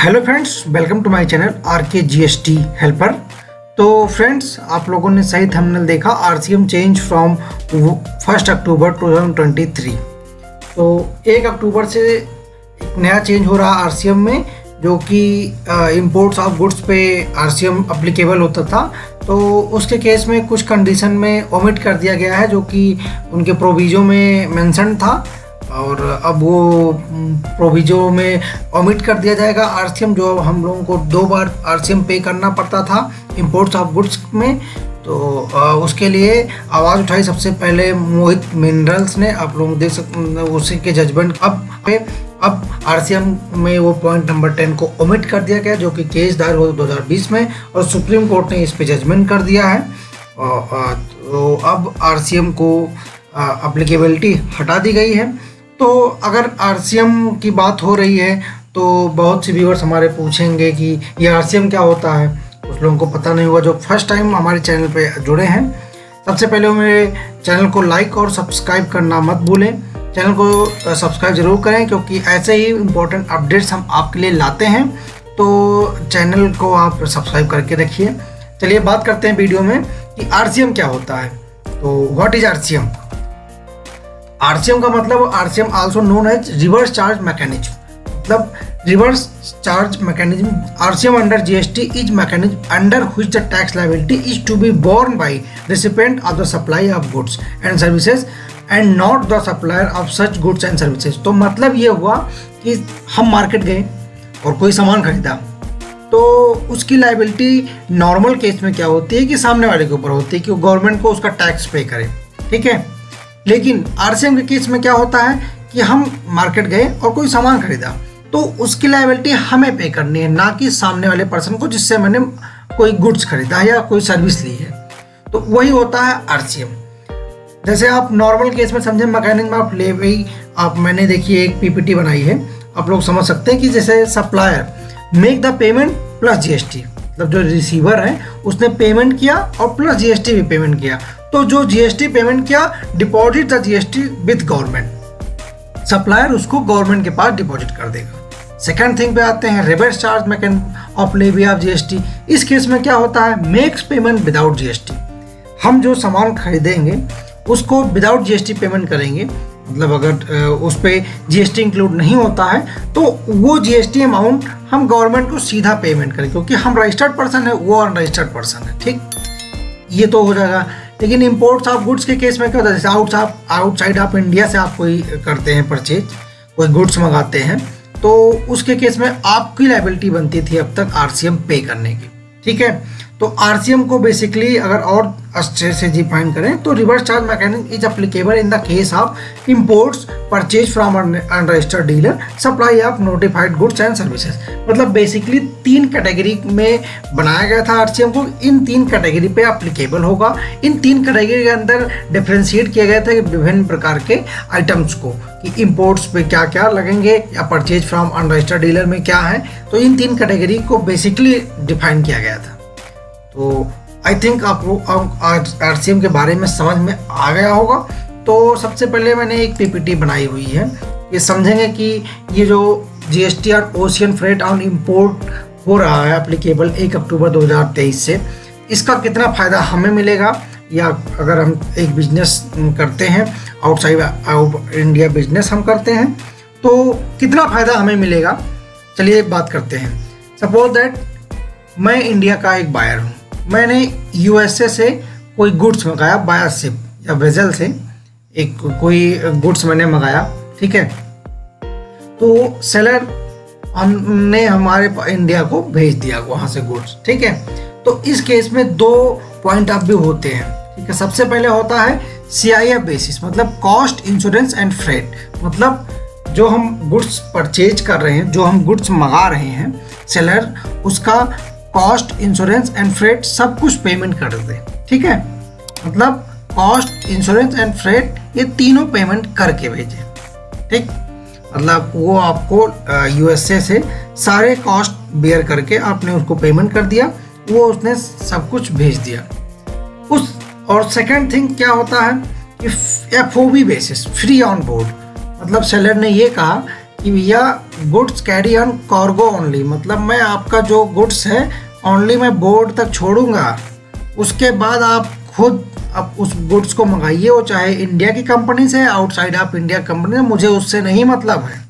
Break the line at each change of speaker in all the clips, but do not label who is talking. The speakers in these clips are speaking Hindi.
Hello friends, welcome to my channel RK GST helper. तो फ्रेंड्स, आप लोगों ने सही थंबनेल देखा, आरसीएम चेंज फ्रॉम 1 अक्टूबर 2023। तो 1 अक्टूबर से एक नया चेंज हो रहा है आरसीएम में, जो कि इंपोर्ट्स ऑफ गुड्स पे आरसीएम अप्लीकेबल होता था। तो उसके केस में कुछ कंडीशन में ओमिट कर दिया गया है, जो कि उनके प्रोविजो में मेंशन था, और अब वो प्रोविजो में ओमिट कर दिया जाएगा आरसीएम, जो हम लोगों को 2 बार आरसीएम पे करना पड़ता था इंपोर्ट्स ऑफ गुड्स में। तो उसके लिए आवाज़ उठाई सबसे पहले मोहित मिनरल्स ने, आप लोग देख सकते उसी के जजमेंट। अब आरसीएम में वो पॉइंट नंबर 10 को ओमिट कर दिया गया, जो कि केस दायर हुआ 2020 में, और सुप्रीम कोर्ट ने इस पे जजमेंट कर दिया है। तो अब आरसीएम को एप्लीकेबिलिटी हटा दी गई है। तो अगर आरसीएम की बात हो रही है तो बहुत से व्यूअर्स हमारे पूछेंगे कि ये आरसीएम क्या होता है, कुछ लोगों को पता नहीं हुआ जो फर्स्ट टाइम हमारे चैनल पे जुड़े हैं। सबसे पहले मेरे चैनल को लाइक और सब्सक्राइब करना मत भूलें। चैनल को सब्सक्राइब जरूर करें, क्योंकि ऐसे ही इम्पोर्टेंट अपडेट्स हम आपके लिए लाते हैं। तो चैनल को आप सब्सक्राइब करके रखिए। चलिए बात करते हैं वीडियो में कि आरसीएम क्या होता है। तो व्हाट इज आरसीएम? आरसीएम का मतलब RCM also known as reverse charge mechanism, मतलब reverse charge mechanism. RCM under GST is mechanism under which the tax liability is to be borne by recipient of the supply of goods and services and not the supplier of such goods and services. तो मतलब ये हुआ कि हम मार्केट गए और कोई सामान खरीदा, तो उसकी लायबिलिटी नॉर्मल केस में क्या होती है कि सामने वाले के ऊपर होती है कि वो गवर्नमेंट को उसका टैक्स पे करे, ठीक है। लेकिन आरसीएम के केस में क्या होता है कि हम मार्केट गए और कोई सामान खरीदा, तो उसकी लायबिलिटी हमें पे करनी है, ना कि सामने वाले पर्सन को जिससे मैंने कोई गुड्स खरीदा है या कोई सर्विस ली है। तो वही होता है आरसीएम। जैसे आप नॉर्मल केस में समझें, मैकेनिज्म ऑफ लेवी, आप मैंने देखिए एक पीपीटी बनाई है, आप लोग समझ सकते हैं कि जैसे supplier make the payment plus GST, मतलब जो रिसीवर है उसने पेमेंट किया और प्लस जीएसटी भी पेमेंट किया। तो जो जीएसटी पेमेंट किया, deposit the GST with government, supplier उसको गवर्नमेंट के पास डिपॉजिट कर देगा। सेकंड थिंग पे आते हैं, reverse charge mechanism of levy of GST. इस केस में क्या होता है, मेक्स पेमेंट विदाउट जीएसटी। हम जो सामान खरीदेंगे उसको विदाउट जीएसटी पेमेंट करेंगे, मतलब अगर उस पर जीएसटी इंक्लूड नहीं होता है तो वो जीएसटी अमाउंट हम गवर्नमेंट को सीधा पेमेंट करें, क्योंकि हम रजिस्टर्ड पर्सन है, वो अनरजिस्टर्ड पर्सन है, ठीक। ये तो हो जाएगा। लेकिन इंपोर्ट्स ऑफ गुड्स के केस में क्या होता है, जैसे आउटसाइड ऑफ इंडिया से आप कोई करते हैं परचेज, कोई गुड्स मंगाते हैं, तो उसके केस में आपकी लायबिलिटी बनती थी अब तक आरसीएम पे करने की, ठीक है। तो आरसीएम को बेसिकली अगर और अच्छे से डिफाइन करें तो reverse charge mechanism is applicable in the case of imports purchase from unregistered dealer, supply of notified goods and services. मतलब बेसिकली 3 कैटेगरी में बनाया गया था आरसीएम को, इन 3 कैटेगरी पे एप्लीकेबल होगा। इन 3 कैटेगरी के अंदर डिफ्रेंशिएट किया गया था कि विभिन्न प्रकार के आइटम्स को, कि इंपोर्ट्स पे क्या क्या लगेंगे या परचेज फ्रॉम अनरजिस्टर्ड डीलर में क्या है। तो इन 3 कैटेगरी को बेसिकली डिफाइन किया गया था। तो आई थिंक आपको आरसीएम के बारे में समझ में आ गया होगा। तो सबसे पहले मैंने एक पीपीटी बनाई हुई है, ये समझेंगे कि ये जो जीएसटी और ओशियन फ्रेट ऑन इंपोर्ट हो रहा है एप्लीकेबल 1 अक्टूबर 2023 से, इसका कितना फ़ायदा हमें मिलेगा, या अगर हम एक बिजनेस करते हैं आउटसाइड इंडिया बिजनेस हम करते हैं तो कितना फ़ायदा हमें मिलेगा। चलिए बात करते हैं। सपोज दैट मैं इंडिया का एक बायर हूँ, मैंने यूएसए से कोई गुड्स मंगाया बाय शिप या वेजल से, एक कोई गुड्स मैंने मंगाया, ठीक है। तो सेलर हमने हमारे इंडिया को भेज दिया वहाँ से गुड्स, ठीक है। तो इस केस में 2 पॉइंट ऑफ व्यू होते हैं, ठीक है। सबसे पहले होता है सीआईएफ बेसिस, मतलब कॉस्ट, इंश्योरेंस एंड फ्रेट, मतलब जो हम गुड्स परचेज कर रहे हैं, जो हम गुड्स मंगा रहे हैं, सेलर उसका कॉस्ट, इंश्योरेंस एंड फ्रेट सब कुछ पेमेंट कर दे, ठीक है। मतलब कॉस्ट, इंश्योरेंस एंड फ्रेट ये तीनों पेमेंट करके भेजे, ठीक। मतलब वो आपको यूएसए से सारे कॉस्ट बेयर करके आपने उसको पेमेंट कर दिया, वो उसने सब कुछ भेज दिया उस। और सेकंड थिंग क्या होता है कि FOB basis, free on board, मतलब सेलर ने ये कहा कि भैया goods carry on cargo only, मतलब मैं आपका जो गुड्स है ओनली मैं बोर्ड तक छोड़ूंगा, उसके बाद आप खुद अब उस गुड्स को मंगाइए, वो चाहे इंडिया की कंपनी से आउटसाइड ऑफ इंडिया कंपनी से, मुझे उससे नहीं मतलब है।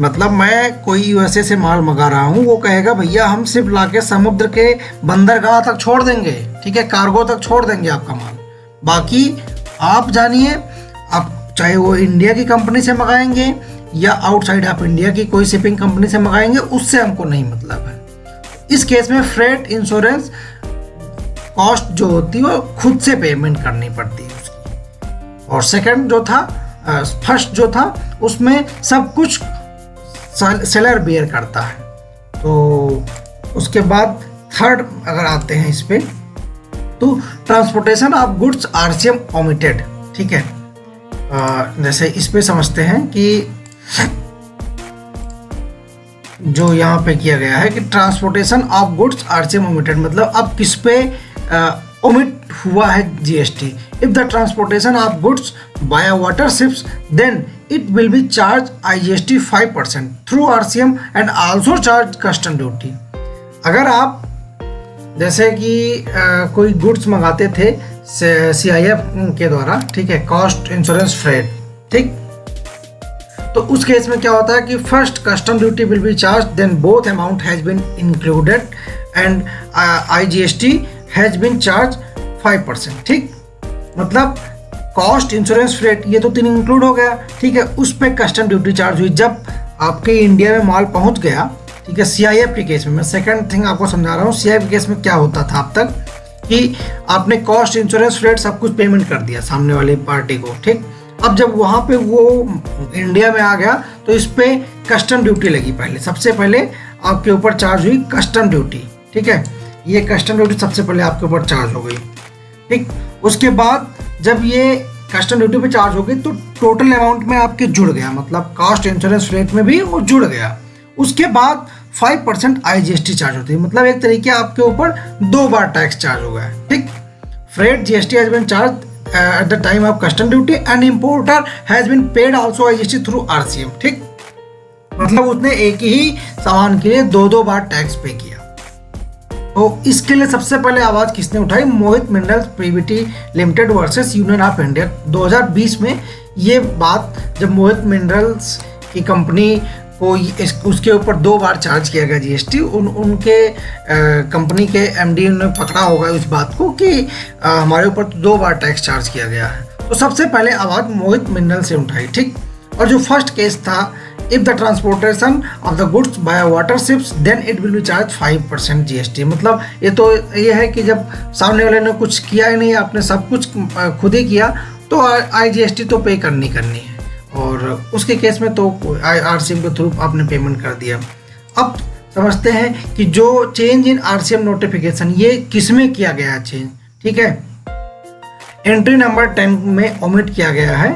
मतलब मैं कोई यूएसए से माल मंगा रहा हूँ, वो कहेगा भैया हम सिर्फ लाके समुद्र के बंदरगाह तक छोड़ देंगे, ठीक है, कार्गो तक छोड़ देंगे आपका माल, बाकी आप जानिए, आप चाहे वो इंडिया की कंपनी से मंगाएंगे या आउटसाइड ऑफ इंडिया की कोई शिपिंग कंपनी से मंगाएंगे, उससे हमको नहीं मतलब है। इस केस में फ्रेट इंश्योरेंस कॉस्ट जो होती है वो खुद से पेमेंट करनी पड़ती है उसकी। और सेकंड जो था, फर्स्ट जो था उसमें सब कुछ सेलर बेयर करता है। तो उसके बाद थर्ड अगर आते हैं इस पे, तो transportation of goods RCM omitted, ठीक है। जैसे इस पे समझते हैं कि जो यहाँ पे किया गया है कि transportation of goods RCM omitted, मतलब अब किस पे ओमिट हुआ है GST. If the transportation of goods by water ships then it will be charge IGST 5% through RCM and also charge custom duty. अगर आप जैसे कि कोई गुड्स मंगाते थे CIF के द्वारा, ठीक है, कॉस्ट इंश्योरेंस फ्रेट, ठीक, तो उस केस में क्या होता है कि first custom duty will be charge, then both amount has been included and IGST has been charge 5%, ठीक। मतलब कॉस्ट इंश्योरेंस फ्रेट ये तो तीन इंक्लूड हो गया, ठीक है, उस पर कस्टम ड्यूटी चार्ज हुई जब आपके इंडिया में माल पहुंच गया, ठीक है। CIF के केस में, मैं सेकंड थिंग आपको समझा रहा हूँ, CIF के केस में क्या होता था अब तक कि आपने कॉस्ट इंश्योरेंस फ्रेट सब कुछ पेमेंट कर दिया सामने वाली पार्टी को, ठीक। अब जब वहाँ पे वो इंडिया में आ गया तो इस पे कस्टम ड्यूटी लगी, पहले सबसे पहले आपके ऊपर चार्ज हुई कस्टम ड्यूटी, ठीक है, ये कस्टम ड्यूटी सबसे पहले आपके ऊपर चार्ज हो गई, ठीक। उसके बाद जब ये कस्टम ड्यूटी पे चार्ज हो गई तो टोटल अमाउंट में आपके जुड़ गया, मतलब कॉस्ट इंश्योरेंस रेट में भी वो जुड़ गया। उसके बाद 5% IGST चार्ज होती है, मतलब एक तरीके आपके ऊपर 2 बार टैक्स चार्ज हो गया, ठीक। Freight GST has been charge at the time of custom duty and importer has been paid also IGST through RCM, ठीक। मतलब उसने एक ही सामान के लिए 2 बार टैक्स पे किया। तो इसके लिए सबसे पहले आवाज किसने उठाई? Mohit minerals PVT limited versus union of India. 2020 में ये बात जब मोहित मिनरल्स की कंपनी को उसके ऊपर 2 बार चार्ज किया गया GST, उनके कंपनी के MD ने पकड़ा होगा इस बात को कि हमारे ऊपर 2 बार टैक्स चार्ज किया गया है। तो सबसे पहले आवाज़ मोहित मिनरल से उठाई, ठीक। और जो फर्स्ट केस था, if the transportation of the goods by water ships then it will be charge 5% GST। मतलब ये है कि जब सामने वाले ने कुछ किया ही नहीं, आपने सब कुछ खुद ही किया, तो IGST तो पे करनी है, और उसके केस में तो RCM के थ्रू आपने पेमेंट कर दिया। अब समझते हैं कि जो चेंज इन RCM नोटिफिकेशन ये किस में किया गया है चेंज, ठीक है। एंट्री नंबर 10 में ओमिट किया गया है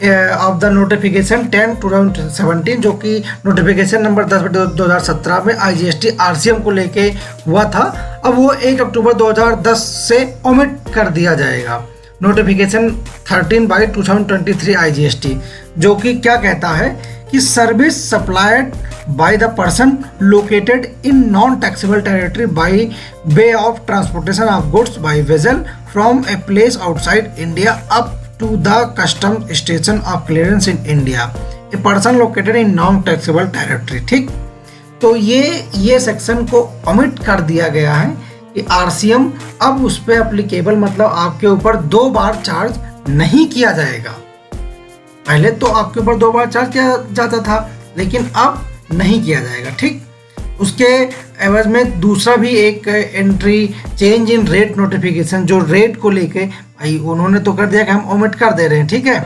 ऑफ द नोटिफिकेशन 10/2017, जो कि नोटिफिकेशन नंबर 10/2017 में IGST RCM को लेके हुआ था। अब वो 1 अक्टूबर 2010 से ओमिट कर दिया जाएगा। नोटिफिकेशन 13/2023 IGST, जो कि क्या कहता है कि service supplied by the person located in non taxable territory by way of transportation of goods by vessel from a place outside India up to the custom station of clearance in India, a person located in non taxable territory, ठीक। तो ये सेक्शन को ओमिट कर दिया गया है कि RCM अब उस पर एप्लीकेबल, मतलब आपके ऊपर 2 बार चार्ज नहीं किया जाएगा। पहले तो आपके ऊपर 2 बार चार्ज किया जाता था, लेकिन अब नहीं किया जाएगा, ठीक। उसके एवज में दूसरा भी एक entry change in rate notification, जो रेट को लेके भाई उन्होंने तो कर दिया कि हम ओमिट कर दे रहे हैं, ठीक है,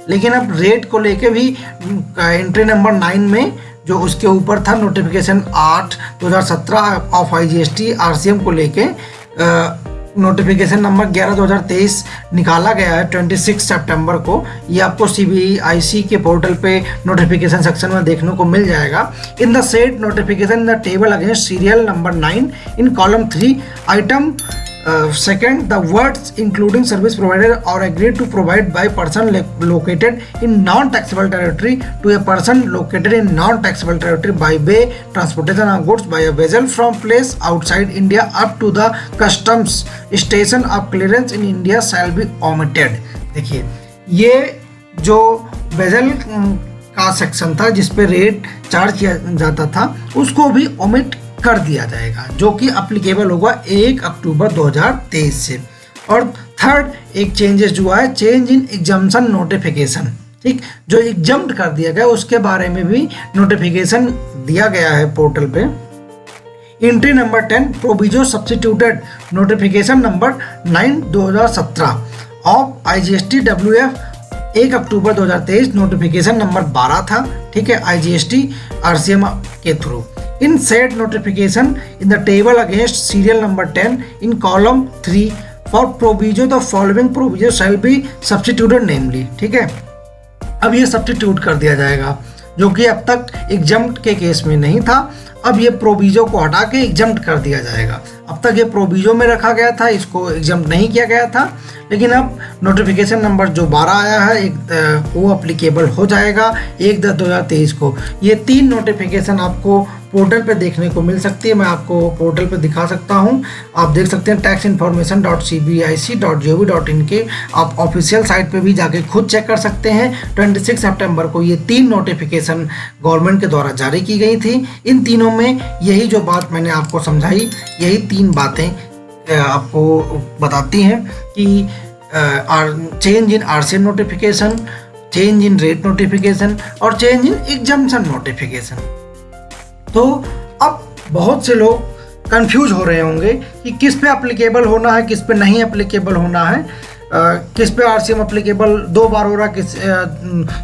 लेकिन अब रेट को लेके भी एंट्री नंबर 9 में जो उसके ऊपर था नोटिफिकेशन 8/2017 ऑफ IGST RCM को लेके नोटिफिकेशन नंबर 11/2023 निकाला गया है 26 सितंबर को। ये आपको CBIC के पोर्टल पे नोटिफिकेशन सेक्शन में देखने को मिल जाएगा। In the said notification in the table against serial number 9 in column 3 item Second, the words including service provided or agreed to provide by person located in non-taxable territory to a person located in non-taxable territory by way transportation of goods by a vessel from place outside India up to the customs station of clearance in India shall be omitted. देखिए, ये जो वेजल का सेक्शन था जिस पे रेट चार्ज किया जाता था उसको भी ओमिट कर दिया जाएगा, जो कि अप्लीकेबल होगा 1 अक्टूबर 2023 से। और थर्ड एक चेंजेस जो है, चेंज इन एग्जाम्पशन नोटिफिकेशन, ठीक, जो एग्जम्प्ट कर दिया गया उसके बारे में भी नोटिफिकेशन दिया गया है पोर्टल पे। Entry number 10 proviso substituted notification number 9 2017 of IGST WF 1 अक्टूबर 2023 नोटिफिकेशन नंबर 12 था, ठीक है, IGST RCM के through. In said notification in the table against serial number 10 in column 3 for proviso the following proviso shall be substituted namely, ठीक है। अब ये सब्स्टिट्यूट कर दिया जाएगा, जो कि अब तक एग्जम्प्ट के केस में नहीं था, अब ये प्रोविजो को हटा के एग्जम्प्ट कर दिया जाएगा। अब तक ये प्रोविजो में रखा गया था, इसको एग्जम्प्ट नहीं किया गया था, लेकिन अब नोटिफिकेशन नंबर जो 12 आया है वो अप्लीकेबल हो जाएगा 1/10/2023 को। ये 3 नोटिफिकेशन आपको पोर्टल पे देखने को मिल सकती है, मैं आपको पोर्टल पे दिखा सकता हूँ, आप देख सकते हैं taxinformation.cbic.gov.in के आप ऑफिशियल साइट पे भी जाके खुद चेक कर सकते हैं। 26 सितंबर को ये 3 नोटिफिकेशन गवर्नमेंट के द्वारा जारी की गई थी। इन तीनों में यही जो बात मैंने आपको समझाई, यही 3 बातें आपको बताती हैं कि change in RCM notification, change in rate notification और चेंज इन एग्जम्पशन नोटिफिकेशन। तो अब बहुत से लोग कंफ्यूज हो रहे होंगे कि किस पे अप्लीकेबल होना है, किस पे नहीं अप्लीकेबल होना है, किस पे RCM अप्लीकेबल 2 बार हो रहा, किस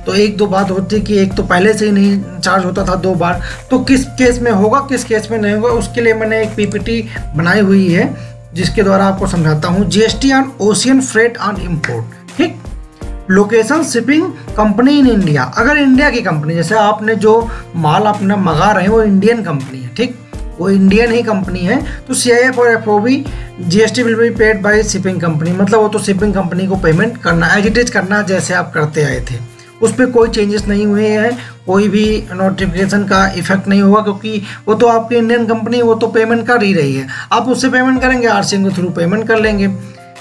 तो 1-2 बात होती कि एक तो पहले से ही नहीं चार्ज होता था 2 बार, तो किस केस में होगा किस केस में नहीं होगा, उसके लिए मैंने एक PPT बनाई हुई है जिसके द्वारा आपको समझाता हूँ। GST on ocean freight on import, ठीक, location shipping company in India, अगर इंडिया की कंपनी, जैसे आपने जो माल अपना मंगा रहे हैं वो इंडियन कंपनी है, ठीक, वो इंडियन ही कंपनी है, तो CIF और FOB GST will be paid by shipping company, मतलब वो तो शिपिंग कंपनी को पेमेंट करना, एज इट इज करना जैसे आप करते आए थे, उस पर कोई चेंजेस नहीं हुए हैं, कोई भी नोटिफिकेशन का इफेक्ट नहीं हुआ, क्योंकि वो तो आपकी इंडियन कंपनी, वो तो पेमेंट कर ही रही है, आप उससे पेमेंट करेंगे, RCM के थ्रू पेमेंट कर लेंगे।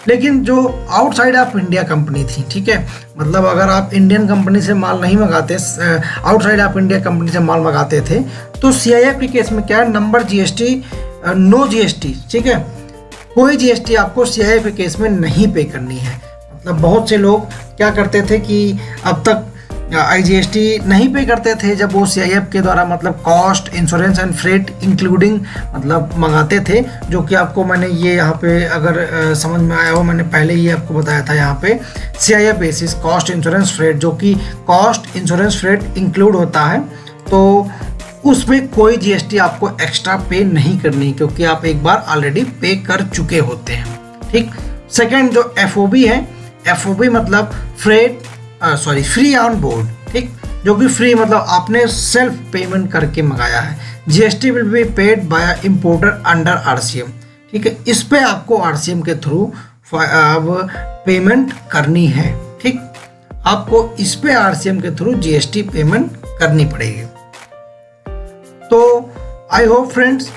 लेकिन जो आउटसाइड ऑफ इंडिया कंपनी थी, ठीक है, मतलब अगर आप इंडियन कंपनी से माल नहीं मंगाते, आउटसाइड ऑफ इंडिया कंपनी से माल मंगाते थे, तो CIF के केस में क्या है, नंबर GST नो GST, ठीक है, कोई GST आपको CIF के केस में नहीं पे करनी है। मतलब बहुत से लोग क्या करते थे कि अब तक IGST नहीं पे करते थे, जब वो CIF के द्वारा मतलब cost, insurance and freight including मतलब मंगाते थे, जो कि आपको मैंने ये यहाँ पे अगर समझ में आया हो, मैंने पहले ही आपको बताया था, यहाँ पे CIF basis cost, insurance, freight, जो कि कॉस्ट, इंश्योरेंस, फ्रेट इंक्लूड होता है, तो उसमें कोई GST आपको एक्स्ट्रा पे नहीं करनी, क्योंकि आप एक बार ऑलरेडी पे कर चुके होते हैं, ठीक। सेकेंड जो FOB है, FOB मतलब फ्री ऑन बोर्ड, ठीक, जो कि फ्री मतलब आपने सेल्फ पेमेंट करके मंगाया है। GST will be paid by importer under RCM, ठीक है, इस पे आपको RCM के थ्रू अब पेमेंट करनी है, ठीक, आपको इस पे RCM के थ्रू GST पेमेंट करनी पड़ेगी। तो आई होप फ्रेंड्स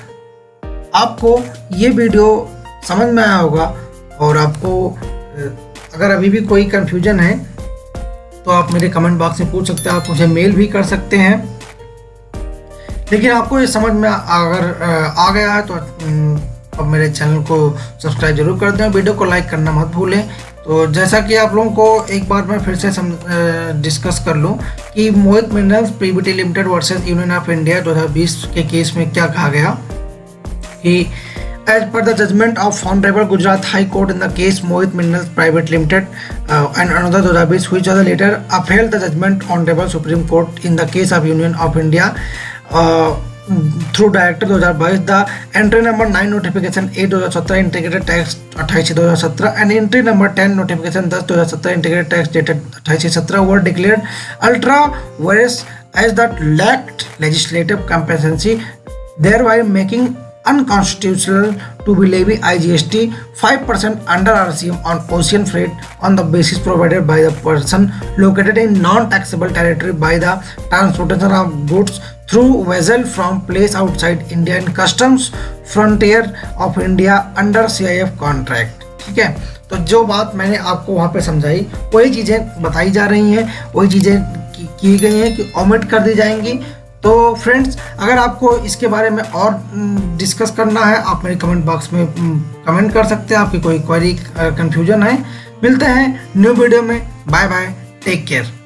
आपको ये वीडियो समझ में आया होगा, और आपको अगर अभी भी कोई कन्फ्यूजन है तो आप मेरे कमेंट बॉक्स में पूछ सकते हैं, आप मुझे मेल भी कर सकते हैं। लेकिन आपको ये समझ में अगर आ गया है तो अब मेरे चैनल को सब्सक्राइब जरूर कर दें, वीडियो को लाइक करना मत भूलें। तो जैसा कि आप लोगों को एक बार मैं फिर से डिस्कस कर लूँ कि Mohit minerals PVT limited versus union of India 2020 के केस में क्या कहा गया कि as per the judgment of Honorable Gujarat High Court in the case Mohit Minerals Private Limited and another 2020, which was later upheld the judgment Honorable Supreme Court in the case of Union of India through Director 2022, the entry number 9 notification 8 2017 integrated tax 28 2017 and entry number 10 notification 10 2017 integrated tax dated 28 17 were declared ultra vires as that lacked legislative competency, thereby making unconstitutional to be levy IGST 5% under RCM on ocean freight on the basis provided by the person located in non-taxable territory by the transportation of goods through vessel from place outside India in customs frontier of India under CIF contract। ठीक है, तो जो बात मैंने आपको वहाँ पे समझाई वही चीज़ें बताई जा रही हैं, वही चीज़ें की गई हैं कि ओमिट कर दी जाएंगी। तो फ्रेंड्स, अगर आपको इसके बारे में और डिस्कस करना है आप मेरे कमेंट बॉक्स में कमेंट कर सकते हैं, आपकी कोई क्वेरी कन्फ्यूजन है। मिलते हैं न्यू वीडियो में, बाय बाय, टेक केयर।